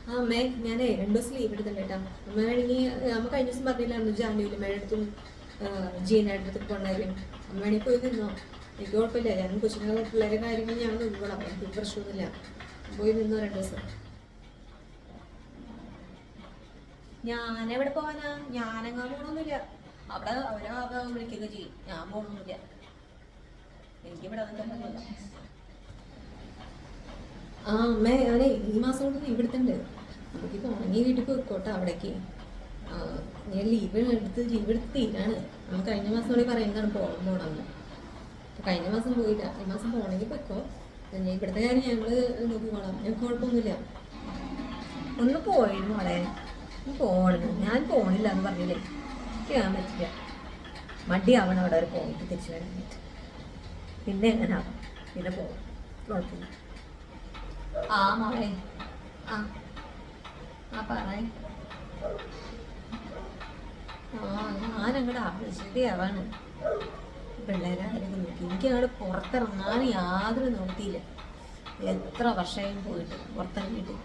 ആ അമ്മേ ഞാനേ 2 ദിവസം ലീവ് എടുത്തിട്ടുണ്ട് കേട്ടോ. അമ്മ വേണമെങ്കിൽ അമ്മ കഴിഞ്ഞ ദിവസം പറഞ്ഞില്ലായിരുന്നു ജാനുവിൽ മേടത്തും ജീനയുടെ അടുത്ത് പോകണ കാര്യം. അമ്മ വേണമെങ്കിൽ പോയി നിന്നോ, എനിക്ക് കുഴപ്പമില്ല. ഞാൻ കൊച്ചിനെ പിള്ളേരെ കാര്യങ്ങൾ ഞാൻ നോക്കിക്കോളാം, എനിക്ക് പ്രശ്നമൊന്നുമില്ല. പോയി നിന്നോ 2 ദിവസം. ഞാനെവിടെ പോവാനാ, ഞാനെങ്ങാൻ പോകണമെന്നില്ല. അവിടെ അവരെ വിളിക്കുകയൊക്കെ ചെയ്യും, ഞാൻ പോകണമെന്നില്ല. എനിക്കിവിടെ വന്നിട്ടൊന്നുമില്ല. ആ അമ്മേ ഞാനേ ഈ മാസം കൊണ്ട് ലീവ് എടുത്തിട്ടുണ്ട്. നമുക്ക് പോണെങ്കിൽ വീട്ടിൽ പോയിക്കോട്ടെ അവിടേക്ക്. ഞാൻ ലീവ് എടുത്ത് തീരാണ്. നമ്മൾ കഴിഞ്ഞ മാസം കൂടി പറയുന്നതാണ് പോകണമെന്ന്. കഴിഞ്ഞ മാസം പോയില്ല, ഈ മാസം പോകണമെങ്കിൽ പോയിക്കോ. ഇവിടുത്തെ കാര്യം ഞങ്ങൾ നോക്കിക്കോളാം, ഞങ്ങൾക്ക് കുഴപ്പമൊന്നുമില്ല. ഒന്ന് പോയിരുന്നു മോളെ, പോകണം. ഞാൻ പോകണില്ല എന്ന് പറഞ്ഞില്ലേ, ചെയ്യാൻ പറ്റില്ല. മടിയാവണം അവിടെ വരെ പോയിട്ട് തിരിച്ചു വരാനായിട്ട്. പിന്നെ എങ്ങനെയാവും, പിന്നെ പോകും, കുഴപ്പമില്ല. ആ മോളെ ആ ആ പറയേ. ഞാനങ്ങോട്ട് ആവശ്യതയാവാണ് പിള്ളേരെ കാര്യം നോക്കി. എനിക്കങ്ങോട്ട് പുറത്തിറങ്ങാൻ യാതൊരു നോക്കിയില്ല. എത്ര വർഷമായും പോയിട്ട് പുറത്തിറങ്ങിയിട്ട്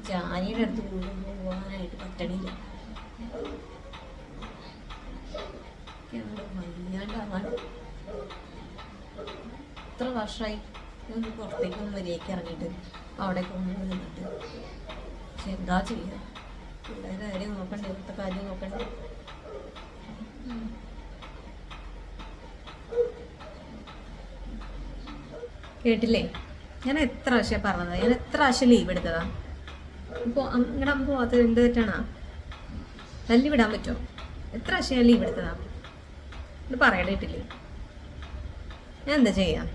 ജാനിയുടെ അടുത്ത് പോകാനായിട്ട് പറ്റണില്ല. വയ്യാണ്ടാവാണ്. എത്ര വർഷമായി ഞാൻ പുറത്തേക്കൊന്നും മര്യാദയ്ക്ക് ഇറങ്ങിയിട്ട് അവിടേക്ക് ഒന്നും നിന്നിട്ട്. പക്ഷെ എന്താ ചെയ്യുക, പിള്ളേരുടെ കാര്യം നോക്കണ്ടേ, ഇവിടുത്തെ കാര്യം നോക്കണ്ടേ. കേട്ടില്ലേ, ഞാൻ എത്ര പ്രാവശ്യം പറഞ്ഞത്, ഞാൻ എത്ര പ്രാവശ്യം ലീവ് എടുത്തതാ. ഇപ്പോൾ നിങ്ങളുടെ അമ്മ പോകാത്തത് എന്ത് തെറ്റാണോ? തല്ലി വിടാൻ പറ്റുമോ? എത്ര പ്രാവശ്യം ഞാൻ ലീവ് എടുത്തതാ, ഇത് പറയണിട്ടില്ലേ. ഞാൻ എന്താ ചെയ്യാം?